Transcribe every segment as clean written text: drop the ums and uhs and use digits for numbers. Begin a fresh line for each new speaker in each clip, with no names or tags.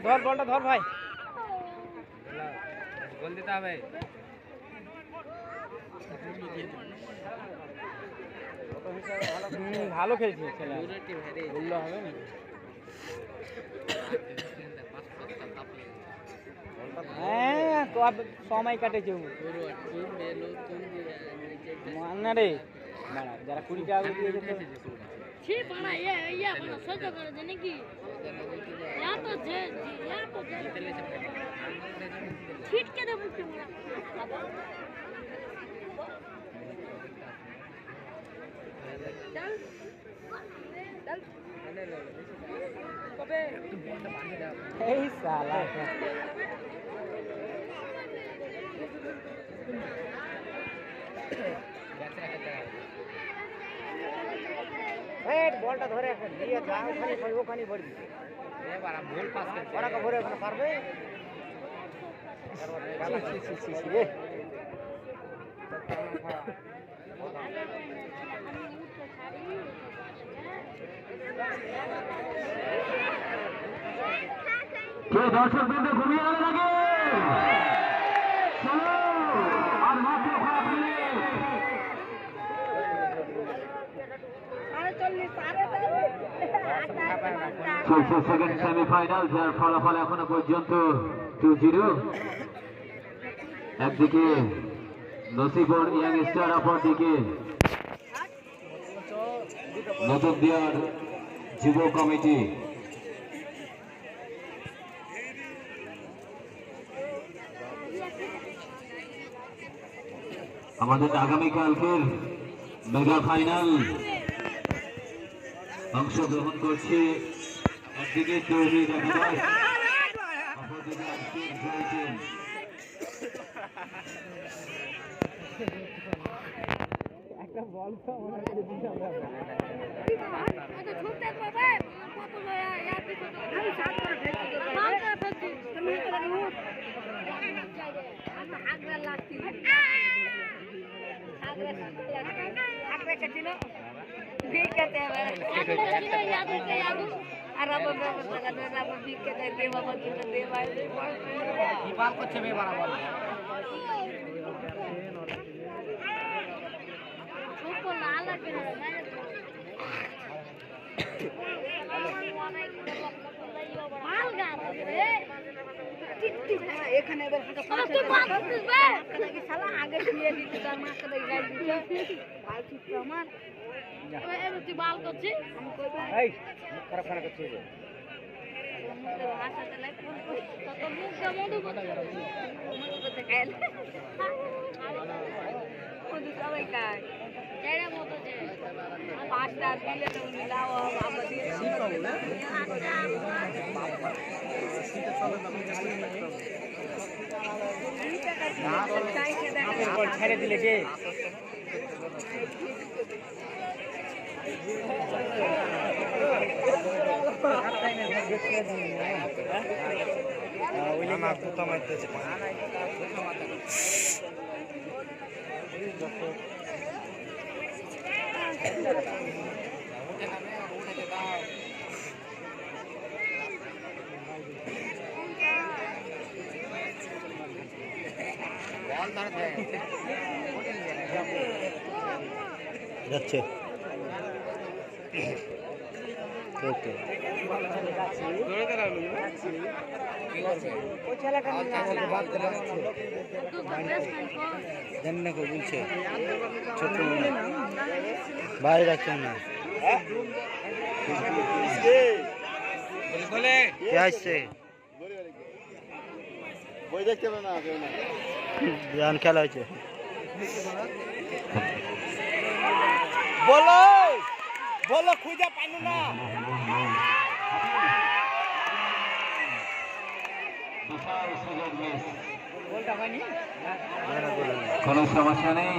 ধর বলটা ধর ভাই,
গোল দিতে হবে।
ভালো খেলছে ছেলে, বললে হবে না। হ্যাঁ সময় কাটেছে না রে, যারা 20 টাকা দিয়ে যেত এই সালা বলটা ধরে দিয়ে ওখানে ভরবি,
ভুল পাস করছে
ওরা ভরে ওখানে পারবে।
দর্শক বৃন্দ ঘুমিয়ে গেল নাকি? আর মাত্র চলছে সেকেন্ড সেমিফাইনাল, যার ফলাফল এখনো পর্যন্ত 2-0। একদিকে নসিবর ইয়াংস্টার, অপরদিকে নতুন দিয়ার যুব কমিটি। আমাদের আগামীকালকের মেগা ফাইনাল অংশগ্রহণ করছে একদিকে তৌহিদ একাদশ, অপরদিকে আজকের জয় টিম।
একটা বল তো মনে করে দিতে হবে। এখানে আগে দিয়ে দিতে তার মাকে আমার বাল করছি খারাপ খারাপ করছে সবাই কাজ পাঁচটা দিলে তো মিলাও ছেড়ে দিলে কে যাচ্ছে বলছে ছোট বাইরে রাখছে না কে আসছে বই দেখতে পাবে না ধ্যান খেলা হয়েছে বলো বলো খুঁজে পাইনি না
কোনো সমস্যা নেই,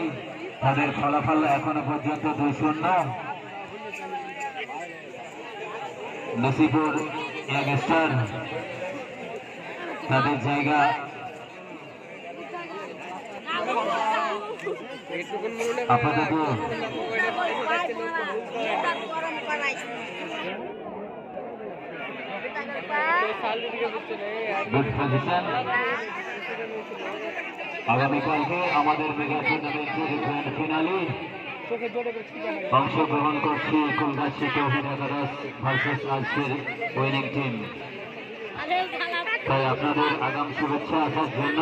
তাদের ফলাফল এখনো পর্যন্ত 2-0। নসিপুর ইয়াংস্টার তাদের জায়গা আপাতত গুড পজিশন। আগামীকালকে আমাদের মেগা টুর্নামেন্টের গ্র্যান্ড ফিনালে অংশগ্রহণ করছে কলকাতা তৌহিদ একাদশ ভার্সেস আজকের উইনিং টিম। তাই আপনাদের আগাম শুভেচ্ছা আসার জন্য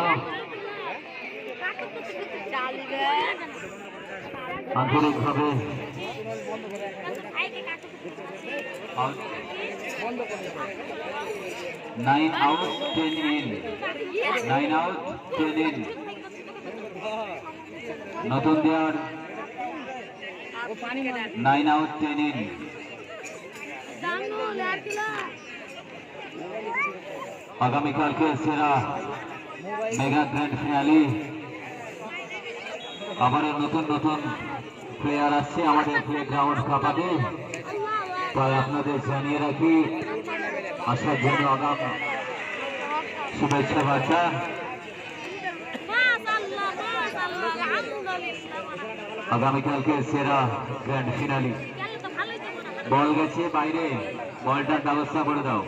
আন্তরিকভাবে 9 out 10 in 9 out 10 in নতুন দেওয়ার 9 out 10 in আগামীকালকে সেরা মেগা গ্র্যান্ড ফিনালে আবারও নতুন নতুন প্লেয়ার আসছে আমাদের প্লেগ্রাউন্ড কাপাতে। তাই আপনাদের জানিয়ে রাখি আসার জন্য আগাম শুভেচ্ছা বার্তা। আগামীকালকে সেরা গ্র্যান্ড ফিনালে বল গেছে বাইরে, বলটার ব্যবস্থা করে দাও।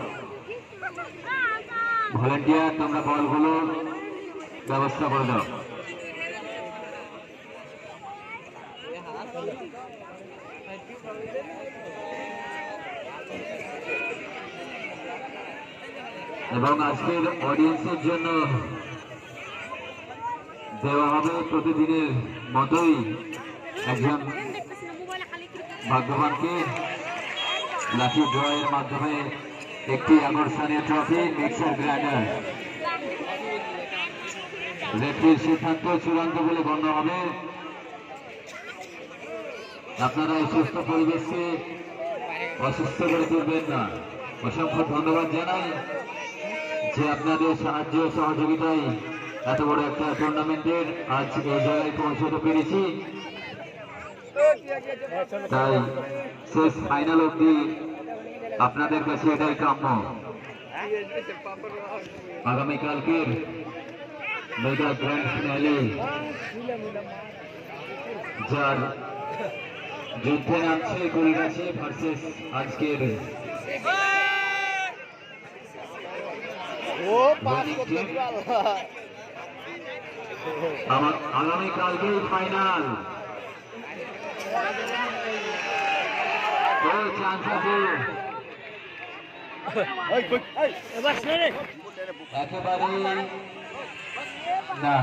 ভলেন্টিয়ার তোমরা বলগুলো ব্যবস্থা করে দাও। এবং আজকের অডিয়েন্সের জন্য দেওয়া হবে প্রতিদিনের মতোই একজন ভাগ্যবানকে লাকি ড্রয়ের মাধ্যমে একটি আকর্ষণীয় ট্রফি মিক্সার গ্রাইন্ডার। রেফারির সিদ্ধান্ত চূড়ান্ত বলে গণ্য হবে। আপনারা এই সুস্থ পরিবেশকে অসুস্থ করে তুলবেন না। অসংখ্য ধন্যবাদ জানাই যে আপনাদের সাহায্য সহযোগিতায় এত বড় একটা টুর্নামেন্টের আজ এই জায়গায় পৌঁছতে পেরেছি। তাই শেষ ফাইনাল অব্দি আপনাদের কাছে এটাই কাম্য। আগামীকালকের মেগা গ্র্যান্ড ফিনালে যার যুদ্ধে নামছে কলকাতা ভার্সেস আজকের আগামীকালকে ফাইনাল চান্স আছে একেবারে না।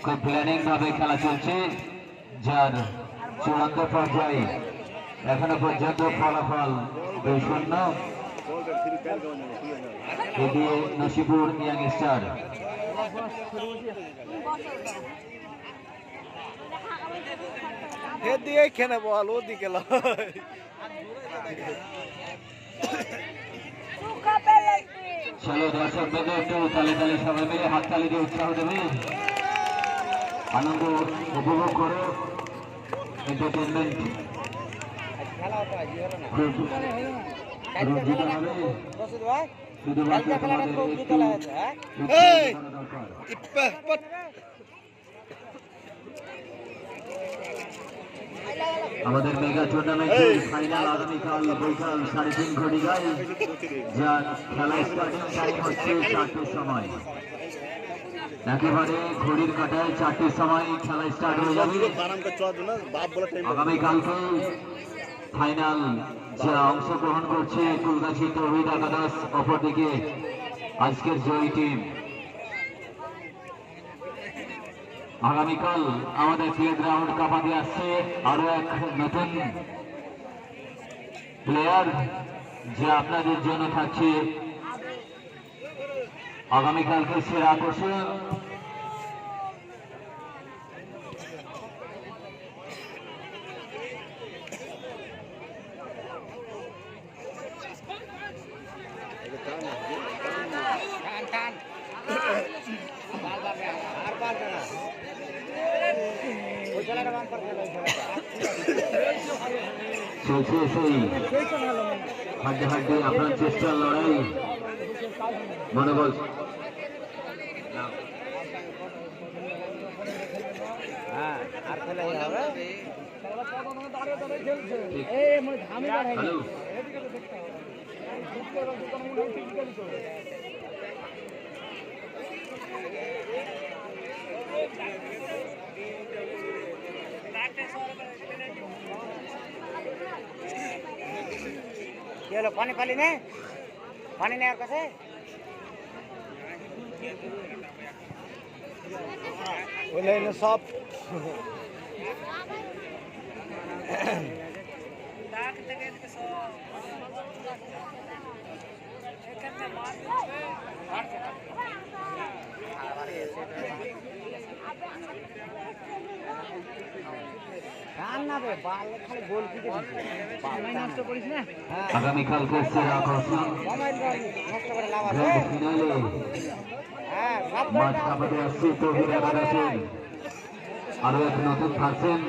খুব প্ল্যানিং ভাবে খেলা চলছে, যার চূড়ান্ত পর্যায়ে এখনো পর্যন্ত ফলাফল 2-0 এগিয়ে নসিপুর ইয়াংস্টার।
এখানে বল ওদিকে
চলো দর্শক বেঁধে একটু তালে তালে সবাই মিলে হাততালি দিয়ে উৎসাহ দেবে, আনন্দ উপভোগ করো। এন্টারটেনমেন্ট রঞ্জিত হবে শুধুমাত্র আমাদের মেগা টুর্নামেন্টের ফাইনাল আগামীকাল বৈকাল 3:30 ঘটিকায়, যা খেলা স্টার্টিং টাইম হচ্ছে 4টের সময়। একেবারে ঘড়ির কাঁটায় 4টের সময় খেলা স্টার্ট হয়ে যাবে। আগামীকালকে ফাইনাল যা অংশগ্রহণ করছে কলকাতা তৌহিদ একাদশ, অপরদিকে আজকের জয়ী টিম। আগামীকাল আমাদের প্লেগ্রাউন্ড কাপাতে আসছে আরো এক নতুন প্লেয়ার, যা আপনাদের জন্য থাকছে আগামীকালকে সেরা আকর্ষণ। চলছে সেই হাড্ডে হাড্ডে আপনার চেষ্টার লড়াই মনোবল
হ্যাঁ আর খেলে হবে
হ্যালো
কি হলো পানি পালি নে পানি নেওয়ার কাছে সব
আগামীকালকে সেরা আকর্ষণ গ্র্যান্ড ফিনালে মাঠ কাঁপাতে আসছে তৌহিদ আদাসিন আরো এক নতুন থাকছেন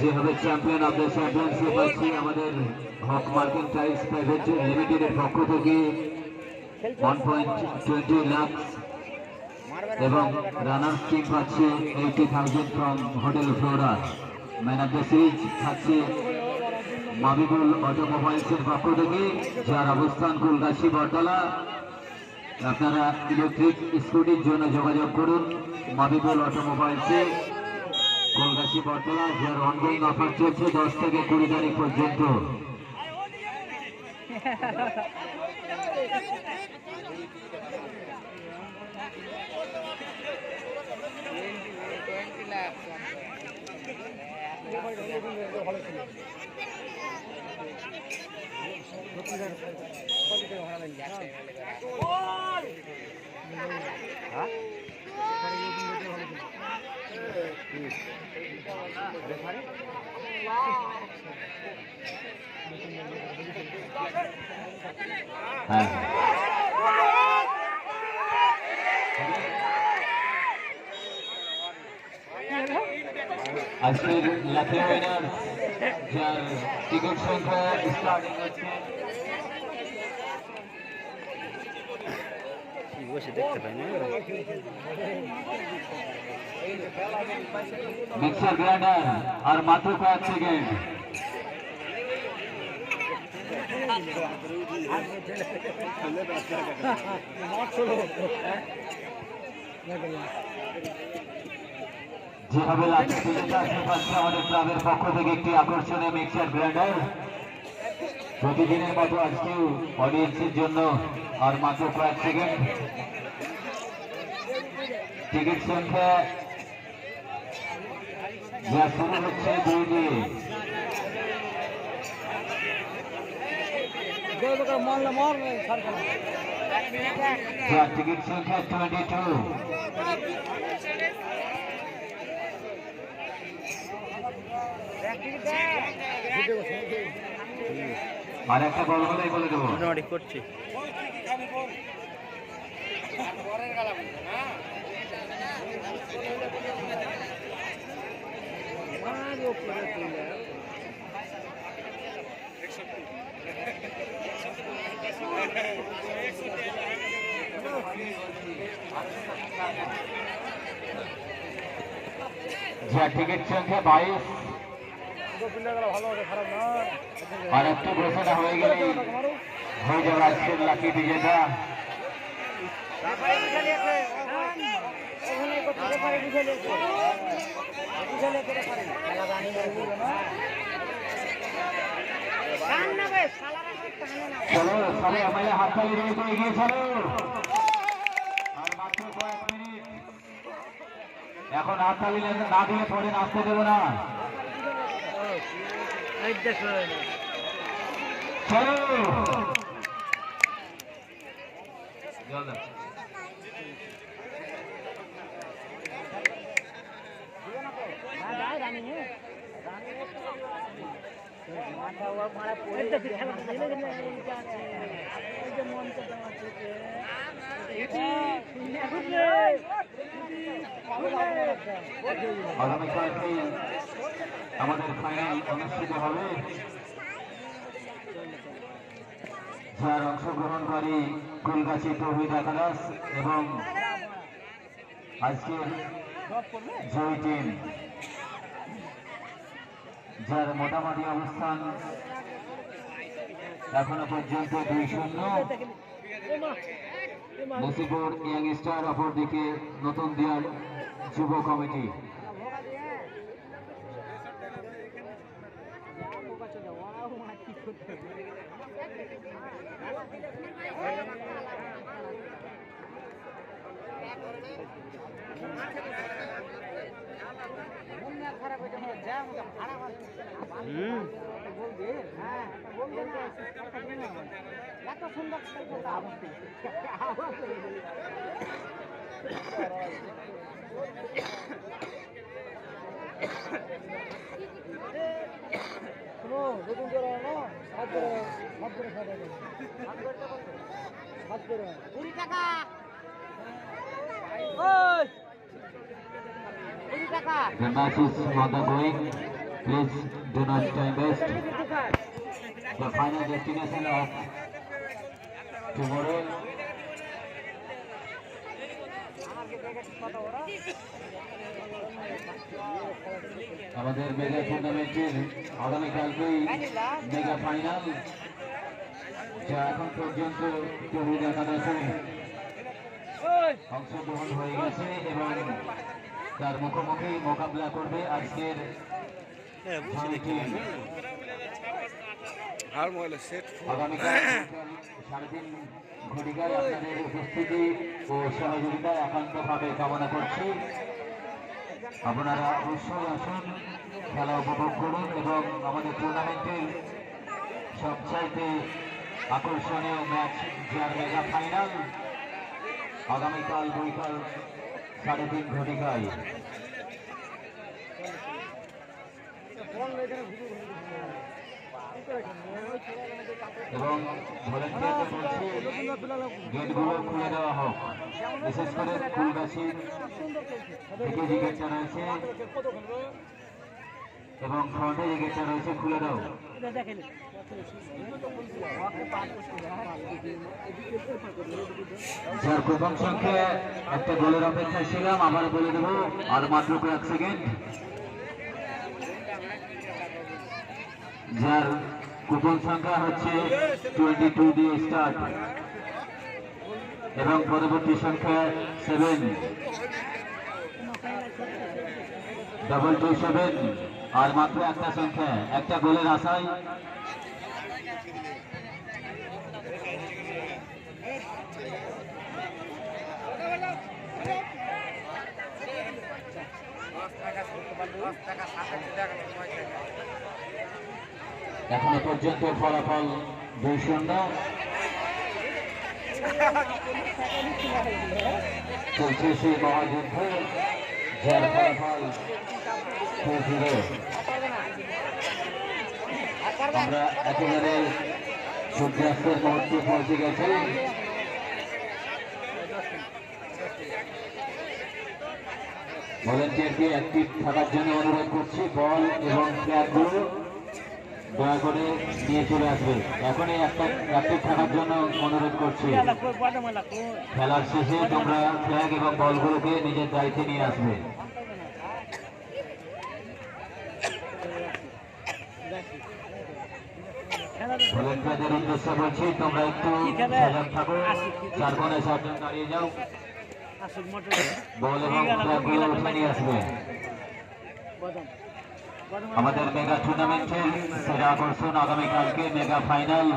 যে হবে চ্যাম্পিয়ন অফ দ্য চ্যাম্পিয়নশিপ আছে আমাদের হক মার্কিং টাইলস প্রাইভেট লিমিটেডের পক্ষ থেকে 1.20 লাখ এবং রানার্স টিম পাচ্ছে 80,000 from hotel Flora. Man of the series থাকছে মাবিবুল অটোমোবাইলসের পক্ষ থেকে, যার অবস্থান কুলগাছি বটতলা। আপনারা ইলেকট্রিক স্কুটির জন্য যোগাযোগ করুন মাবিবুল অটোমোবাইলসে, কুলগাছি বটতলা, যার অনগোয়িং অফার চলছে 10 থেকে 20 তারিখ পর্যন্ত। হ্যাঁ আজকের লাকি উইনার, যার টিকিট সংখ্যা স্টার্টিং হচ্ছে
বসে দেখতে পাই না
মিক্সার গ্রাইন্ডার, আর মাত্র কয়েক সেকেন্ড। যেভাবে লাকি বিজেতা পাচ্ছে আমাদের ক্লাবের পক্ষ থেকে একটি আকর্ষণীয় মিক্সার গ্রাইন্ডার। প্রতিদিনের মতো আজকেও অডিয়েন্সের জন্য আর মাত্র কয়েক সেকেন্ড। টিকিট সংখ্যা যা শুরু হচ্ছে 2 দিয়ে। যার টিকিট সংখ্যা 22। আর একটা বল বলেই বলে দেবো
করছি
যার টিকিট সংখ্যা 22। আর একটু ঘোষণা হয়ে গেলে হয়ে যাবে আজকের লাকি বিজেতা। চলো সবাই আমাদের হাততালি দিয়ে তো এগিয়ে চলো। আর মাত্র কয়েক মিনিট, এখন হাততালি না দিলে পরে নাচতে দেবো না। চলো আগামীকাল আমাদের ফাইনাল অনুষ্ঠিত হবে, যার অংশগ্রহণকারী কুলগাছি তৌহিদ একাদশ এবং আজকের জয় টিম, যার মোটামুটি অবস্থান এখনো পর্যন্ত 2-0। নসিপুর ইয়াংস্টার, অপরদিকে নতুন দিয়ার যুব কমিটি।
এত সুন্দর নতুন করে হাত করে 20 টাকা 20 টাকা।
The match is ongoing. Please do not time waste. The final destination of tomorrow. আমাদের মেগা টুর্নামেন্টের আগামীকালকেই মেগা ফাইনাল, যা এখন পর্যন্ত তৌহিদ একাদশে অংশগ্রহণ হয়ে গেছে এবং তার মুখোমুখি মোকাবিলা করবে আজকের আগামীকাল 3:30 ঘটিকায় আপনাদের উপস্থিতি ও সহযোগিতা একান্তভাবে কামনা করছি। আপনারা অবশ্যই আসুন, খেলা উপভোগ করুন এবং আমাদের টুর্নামেন্টের সবচাইতে আকর্ষণীয় ম্যাচ, যার মেগা ফাইনাল আগামীকাল বৈকাল 3:30 ঘটিকায়। এবং ভলেন্টিয়ারকে বলছি গেটগুলো খুলে দেওয়া হোক, বিশেষ করে ফুলগাছির দিকে যে গেটটা রয়েছে এবং ফ্রন্টে যে গেটটা রয়েছে খুলে দাও। যার প্রথম সংখ্যা একটা গোলের অপেক্ষায় ছিলাম, আবার বলে দেবো আর মাত্র কয়েক সেকেন্ড। যার কুপন সংখ্যা হচ্ছে 22 দিয়ে স্টার্ট এবং পরবর্তী সংখ্যা 7 227, আর মাত্র একটা সংখ্যা, একটা গোলের আশায়। এখনো পর্যন্ত ফলাফল 2-0 চলছে সেই মহাযুদ্ধ, যার ফলাফল 2-0। আমরা একেবারে সূর্যাস্তের মুহূর্তে পৌঁছে গেছি। ভলেন্টিয়ারকে অ্যাক্টিভ থাকার জন্য অনুরোধ করছি। বল এবং ফ্ল্যাগগুলো দয়া করে নিয়ে চলে আসবে। এখনই একটা অ্যাক্টিভ থাকার জন্য অনুরোধ করছি। খেলার শেষে তোমরা ফ্ল্যাগ এবং বলগুলোকে নিজের দায়িত্বে নিয়ে আসবে। ভলেন্টিয়ারদের উদ্দেশ্যে বলছি, তোমরা একটু সজাগ থাকো, 4 কোণে 4 জন দাঁড়িয়ে যাও। বল এবং ফ্ল্যাগগুলো উঠে নিয়ে আসবে। আমাদের মেগা টুর্নামেন্টের সেরা আকর্ষণ আগামীকালকে মেগা ফাইনাল,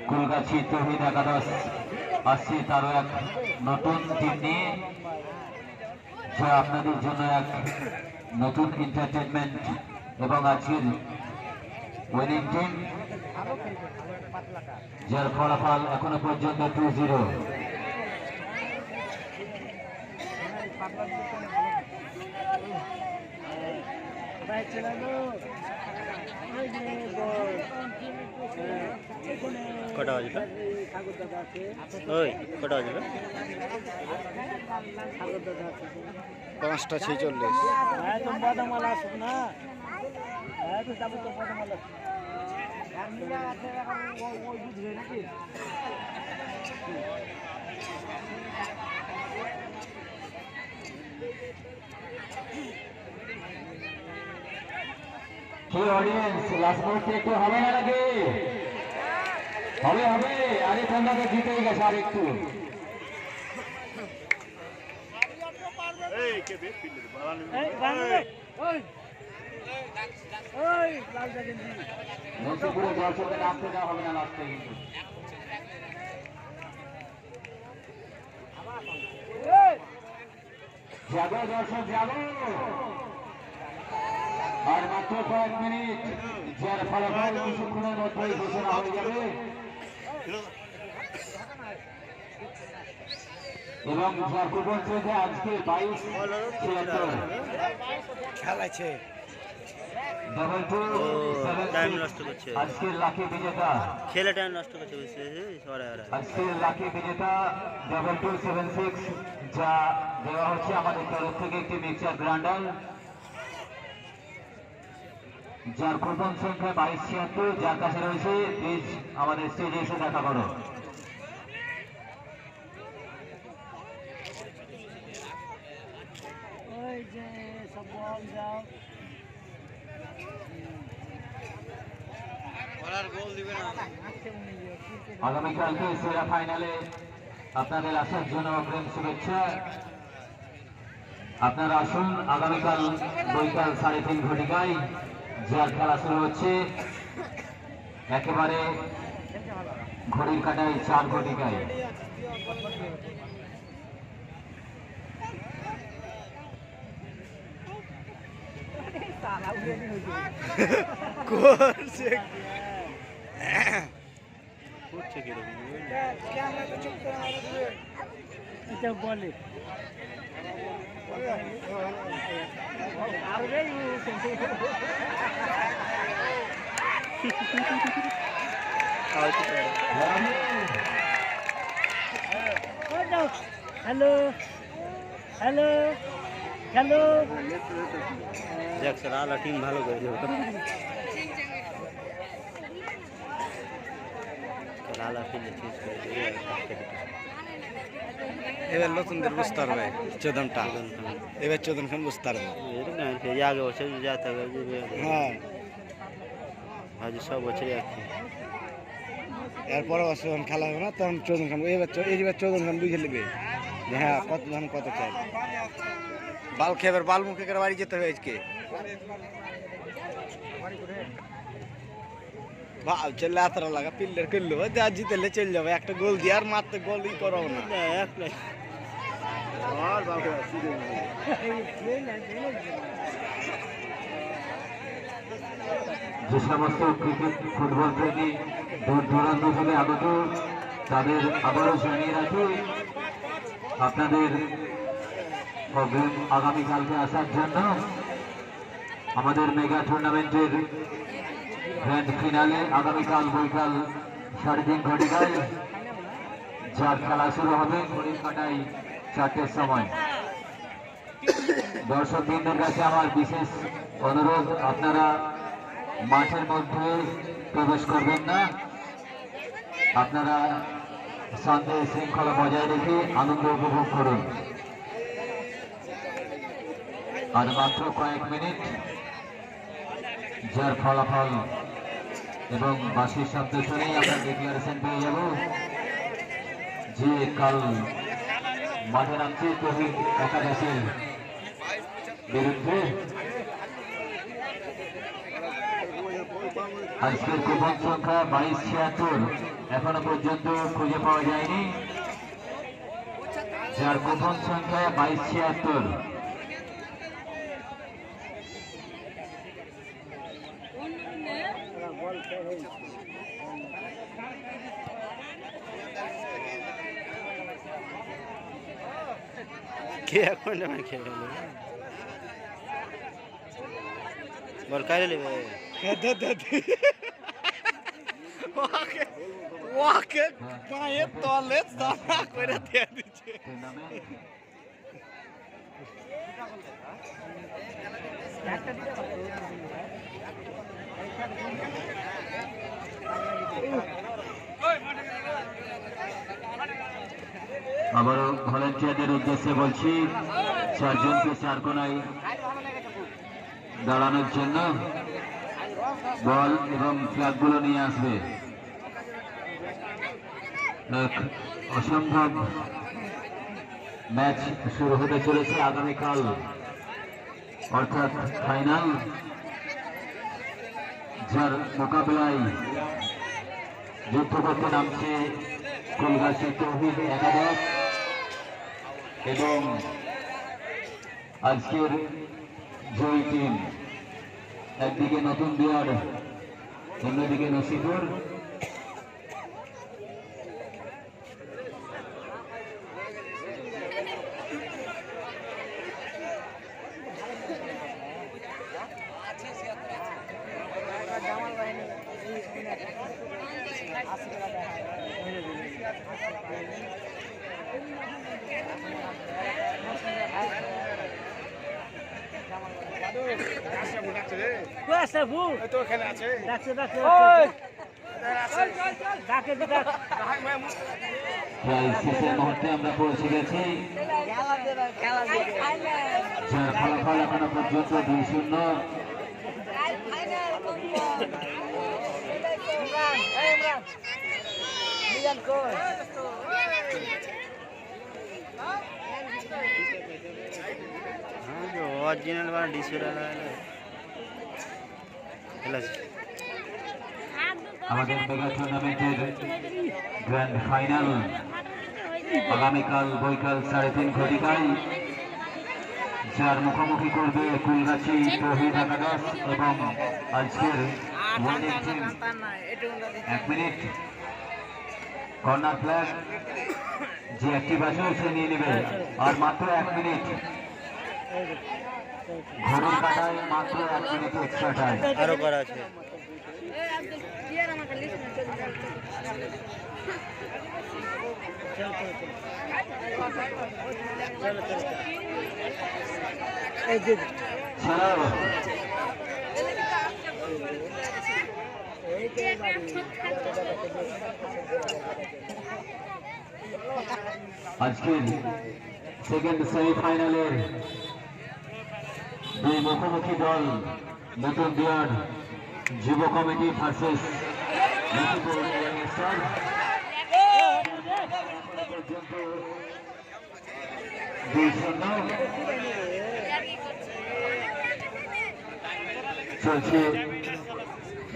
কুলগাছি তৌহিদ একাদশ আসছে তারও এক নতুন টিম নিয়ে, যা আপনাদের জন্য এক নতুন এন্টারটেনমেন্ট। এবং আজকের উইনিং টিম, যার ফলাফল এখনো পর্যন্ত 2-0।
কটা বাজবে? ওই কটা বাজবে?
5টা 46।
কি অডিয়েন্স লাস্ট মুহূর্তে একটু হবে না নাকি? হবে হবে, আরে ঠান্ডাকে জিতেই গেছে আর একটু। নসিপুরে দর্শকদের নামতে দেওয়া হবে না লাস্টে কিন্তু। যাবো দর্শক যাবো, আর মাত্র কয়েক মিনিট, যার ফলাফল কিছুক্ষণের মধ্যেই ঘোষণা হয়ে যাবে এবং যার কুপন চলছে আজকে 22-76
খেলাছে
ডাবল টু
টাইম নষ্ট করছে,
আজকের লাকি বিজেতা,
খেলে টাইম নষ্ট করছে বুঝছে সবাই।
আজকের লাকি বিজেতা 2276, যা দেওয়া হচ্ছে আমাদের তরফ থেকে একটি মিক্সার গ্রাইন্ডার, যার কুপন সংখ্যা 2276, যার কাছে রয়েছে প্লিজ আমাদের স্টেজে এসে দেখা করো। আগামীকালকে সেরা ফাইনালে আপনাদের আসার জন্য অগ্রিম শুভেচ্ছা। আপনারা আসুন আগামীকাল বৈকাল 3:30 ঘটিকায়, যার খেলা শুরু হচ্ছে একেবারে ঘড়ির কাঁটায় 4 ঘটিকায়।
বলে হ্যালো হ্যালো হ্যালো,
দেখ স্যার আলা টিম ভালো করে দেবো, আলা ফিল্ডে চেঞ্জ করে দেবে।
এবার নতুনদের বুঝতে পারবে চোদনটা, এবার চোদন খান বুঝতে পারবে।
আগে বছর যা থাকে
হ্যাঁ,
আজ সব বছরই আছে,
এরপরে যখন খেলা হবে না তখন চোদন খান, এইবার চোদন খান বুঝে নেবে যে হ্যাঁ কত ধান কত চাই। বাল খেয়ে এবার বাল মুখে করে বাড়ি যেতে হবে আজকে। চলে আতরা লাগা পিল্ডার করলো যা জিতেলে চলে যাবে, একটা গোল দিয়ে আর মারতে গোলই করাবো না।
যে সমস্ত ক্রিকেট ফুটবল প্রেমী দূর দূরান্ত থেকে আগত, তাদের আবারও জানিয়ে রাখি আপনাদের অগ্রিম আগামীকালকে আসার জন্য। আমাদের মেগা টুর্নামেন্টের গ্র্যান্ড ফিনালে আগামীকাল বৈকাল 3:30 ঘটিকায়, যার খেলা শুরু হবে ঘড়ির কাঁটায় 4টের সময়। দর্শকবৃন্দের কাছে আমার বিশেষ অনুরোধ, আপনারা মাঠের মধ্যে প্রবেশ করবেন না, আপনারা শান্তি শৃঙ্খলা বজায় রেখে আনন্দ উপভোগ করুন। আর মাত্র কয়েক মিনিট, যার ফলাফল এবং বাঁশির শব্দ শুনেই আমরা ডিক্লারেশন পেয়ে যাব যে কাল মাঠে নামছে তহিদ একাদশের বিরুদ্ধে। আজকের কুপন সংখ্যা 2276, এখনো পর্যন্ত খুঁজে পাওয়া যায়নি, যার কুপন সংখ্যা 2276।
কে এখন খেলে বল কাইলে নেবে
ওকে পায়ে তলে দানা করে দিয়ে দিচ্ছে।
আবারও ভলেন্টিয়ারদের উদ্দেশ্যে বলছি, 4 জনকে 4 কোনায় দাঁড়ানোর জন্য বল এবং ফ্ল্যাগগুলো নিয়ে আসবে। এক অসম্ভব ম্যাচ শুরু হতে চলেছে আগামীকাল, অর্থাৎ ফাইনাল, যার মোকাবেলায় যুদ্ধ করতে নামছে কুলগাছি তৌহিদ একাদশ এবং আজকের জয়ী টিম। একদিকে নতুন বিহার, অন্যদিকে নসিপুর। প্রায় শেষের মুহূর্তে আমরা পৌঁছে গেছি, যার ফলাফল এখনো পর্যন্ত 2-0।
অরিজিনাল বা ডিসপ্লে
আমাদের মেগা টুর্নামেন্টের গ্র্যান্ড ফাইনাল আগামীকাল বৈকাল 3:30 ঘটিকায়, যার মুখোমুখি করবে কুলগাছি তৌহিদ একাদশ এবং আজকের world team. 1 minute corner flag যে অ্যাক্টিভ আছে সে নিয়ে নেবে, আর মাত্র 1 মিনিট ঘড়ির কাটায়, মাত্র 1 মিনিট এক্সট্রা টাইম
আরো করা আছে।
আজকের সেকেন্ড সেমিফাইনালের দুই মুখোমুখি দল, নতুন বিহার যুব কমিটি ভার্সেস নসিপুর ইয়াংস্টার। পর্যন্ত 2-0 চলছে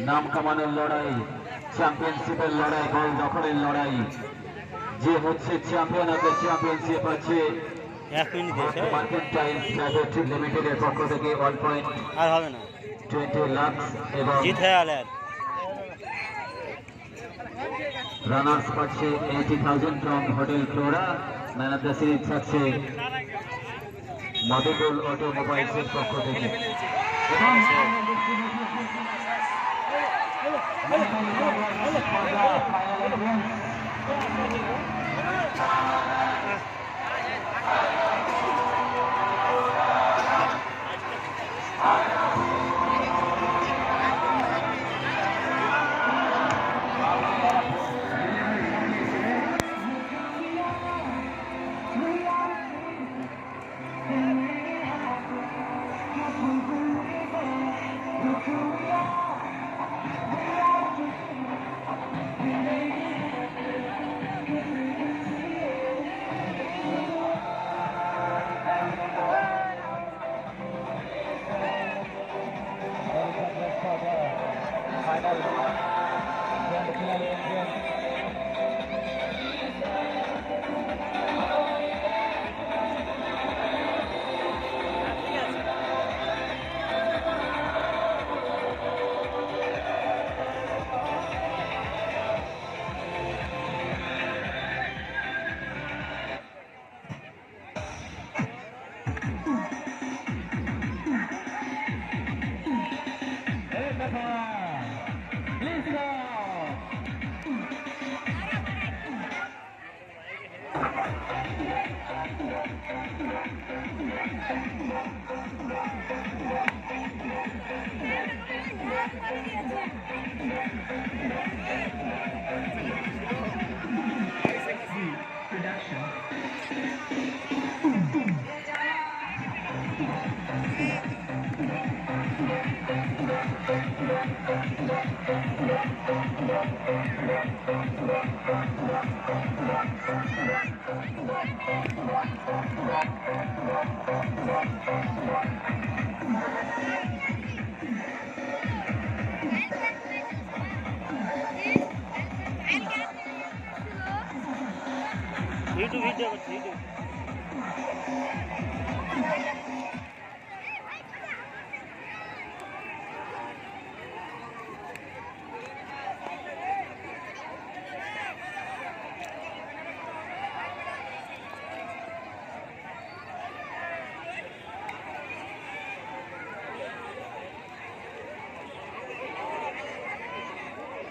নাম কামানোর লড়াই, চ্যাম্পিয়নশিপের লড়াই, গোল দখলের লড়াই। যে হচ্ছে চ্যাম্পিয়ন অফ দ্য চ্যাম্পিয়নশিপ হচ্ছে
1 মিনিট
মার্কেন্টাইলস প্রাইভেট লিমিটেডের পক্ষ থেকে
আর হবে না
1.20 লাখ এবং
জিত হয়ে গেল।
রানার্স পাচ্ছে 80,000 from hotel Flora. Man of the series থাকছে মধুকুল অটোমোবাইলসের পক্ষ থেকে। এবং
ইউটিউব ভিডিও করছি ইউটিউব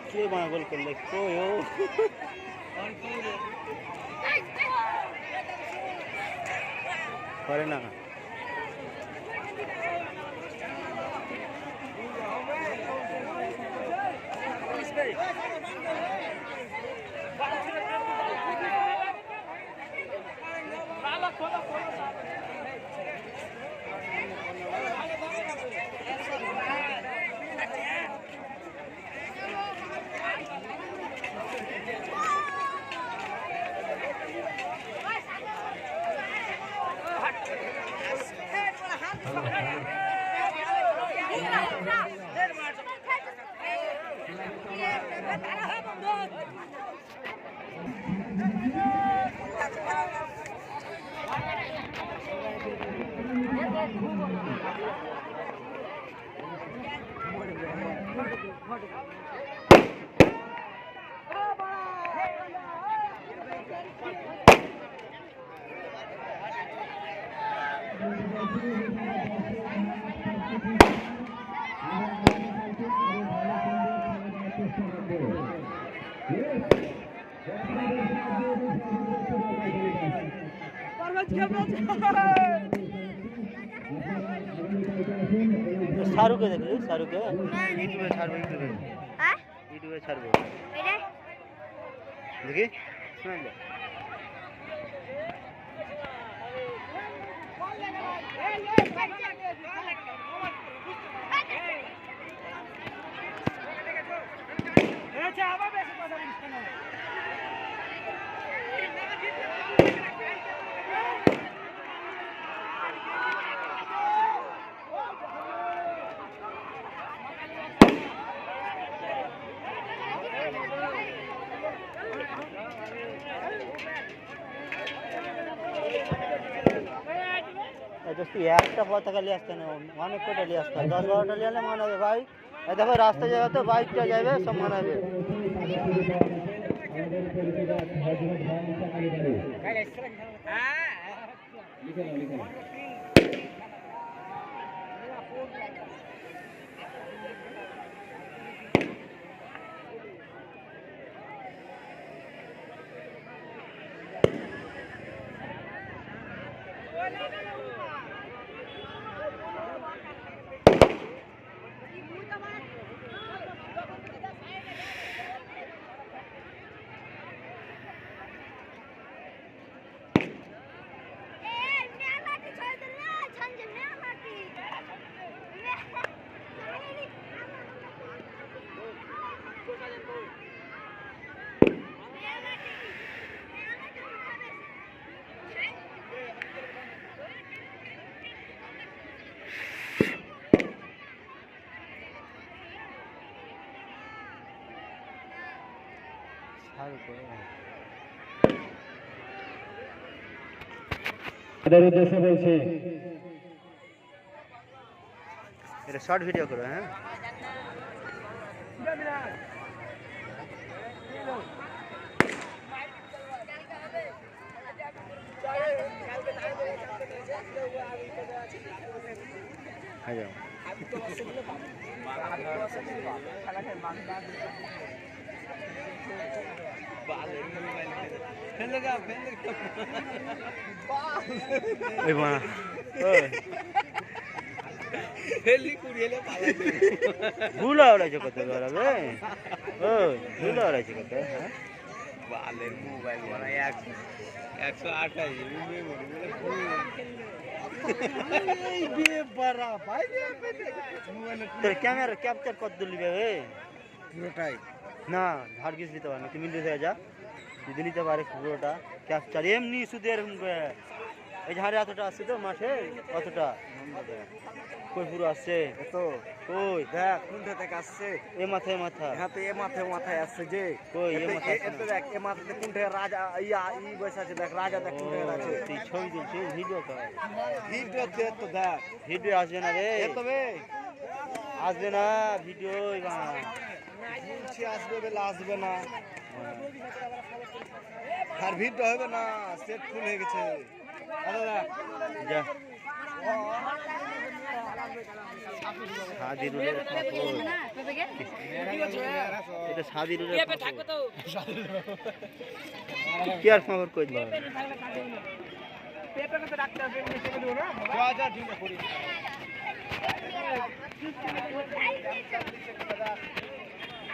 কে পাগল করলে কই ও করে না শাহরুখে দেখলি শাহরুখে ইউটিউবে ছাড়বো ইউটিউবে ছাড়বো দেখি শুনলে दोस्तों একটা পতাকা নিয়ে আসতে না অনেক কটা নিয়ে আসতে 10-12টা নিয়ে এলে মানাবে ভাই এই দেখো রাস্তা যাবে তো বাইকটা যাবে সব মানাবে
উদ্দেশ্যে বলছি
এটা শর্ট ভিডিও করো হ্যাঁ হ্যাঁ যাও ওই মা ভুলা ওড়াইছে কত বেড়াবে ও ভুলা ওড়াইছে কত হ্যাঁ
বালের মোবাইল বড় 128
তোর ক্যামেরা ক্যাপচার কত দূর নিবে বে
পুরোটাই
না ঝাড় গিস নিতে পারে না তুমি নিতে যা যদি নিতে পারে পুরোটা ক্যাপচার এমনি শুধু এরকম করে এই ঝাড়ে এতটা আসছে তো মাঠে অতটা কই পুরো আসছে
তো
কই
দেখ কোনটা থেকে আসছে
এ মাথায় মাথা
হ্যাঁ তো এ মাথায় আসছে যে
কই এ
এতে-
মাথায়
এতে দেখ এ মাথাতে কোনটা রাজা ই বসে আছে দেখ রাজা দেখ কোনটা আছে
তুই ছবি দিচ্ছিস ভিডিও কর
ভিডিও তে তো দেখ
ভিডিও আসবে না রে
এ তো বে
আসবে না ভিডিও
বলছি আসবে বেলা আসবে না আর ভিডিও হবে না সেট ফুল হয়ে গেছে দাদা
যা শাদি রুলের কাপড় এটা শাদি রুলের কি আর খবর কই দিল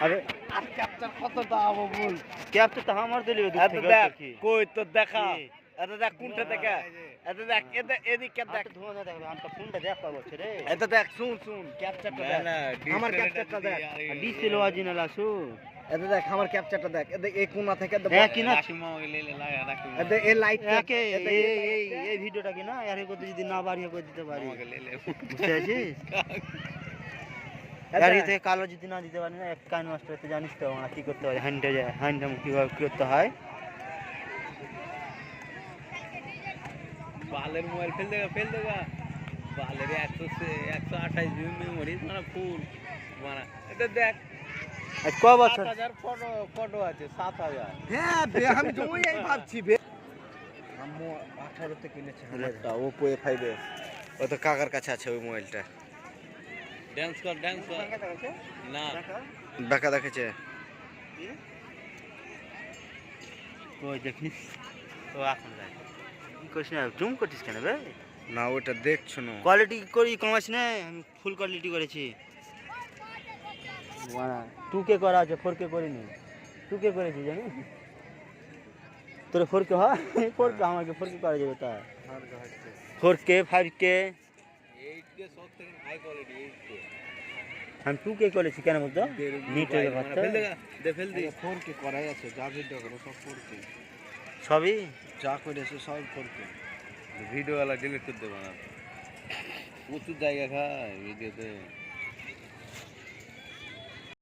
আরে
আর ক্যাপচার কত দাও বল
ক্যাপ তো আমার দিলিবে দূর
এত
থেকে
দেখ
কি
কই তো দেখা
কি?
এত দেখ কোনটা থেকে এত দেখ এদিকে দেখ
আচ্ছা ধোঁয়া দেখবে আমটা ফোনটা দেখ পাবো রে
এত দেখ শুন ক্যাপচারটা দেখ আমার ক্যাপচারটা দেখ
ডিসেল অরিজিনাল আসু
এত দেখ আমার ক্যাপচারটা দেখ এত এই কোণা থেকে
হ্যাঁ কি না
এত এই লাইট
একে এই ভিডিওটা কি না এর করতে যদি না বাড়িয়ে করে দিতে পারি বুঝতে আছিস আর এই থেকে কালো যদি না দিতে পারি না এক কান মাস্টার তো জানিস তো আমরা কি করতে হয় হ্যান্ডটা কিভাবে কি করতে হয়
বালের মোবাইল ফেল দেগা বালের 128 জিবি মেমোরি মানে ফুল মানে এটা দেখ
আজ ক বছর
7000 ফটো আছে 7000
হ্যাঁ বে আমি তো ওই ভাবছি বে আম্মু 18 তে কিনেছে আমারটা Oppo A5s ও তো কাকার কাছে আছে ওই মোবাইলটা
ডান্স কর না
দেখা দেখেছে
কই দেখিস তো এখন যাই কি করিস না জুম করছিস কেন বে
না ওটা দেখছো না
কোয়ালিটি করি কমাস না আমি ফুল কোয়ালিটি করেছি 2K করা আছে 4K করিনি 2K করেছি জানি তোর 4K হয় 4K আমাকে 4K করা যাবে তা 4K 5K
8K সব থেকে হাই কোয়ালিটি 8K
আমি 2K করেছি কেন বলতো নিট এর বাচ্চা
ফেল দে
4K করাই আছে যা ভিডিও করো সব 4K
সবই
যা করেছে সব 4K
ভিডিও वाला ডিলিট করে দেব না প্রচুর জায়গা খায় ভিডিওতে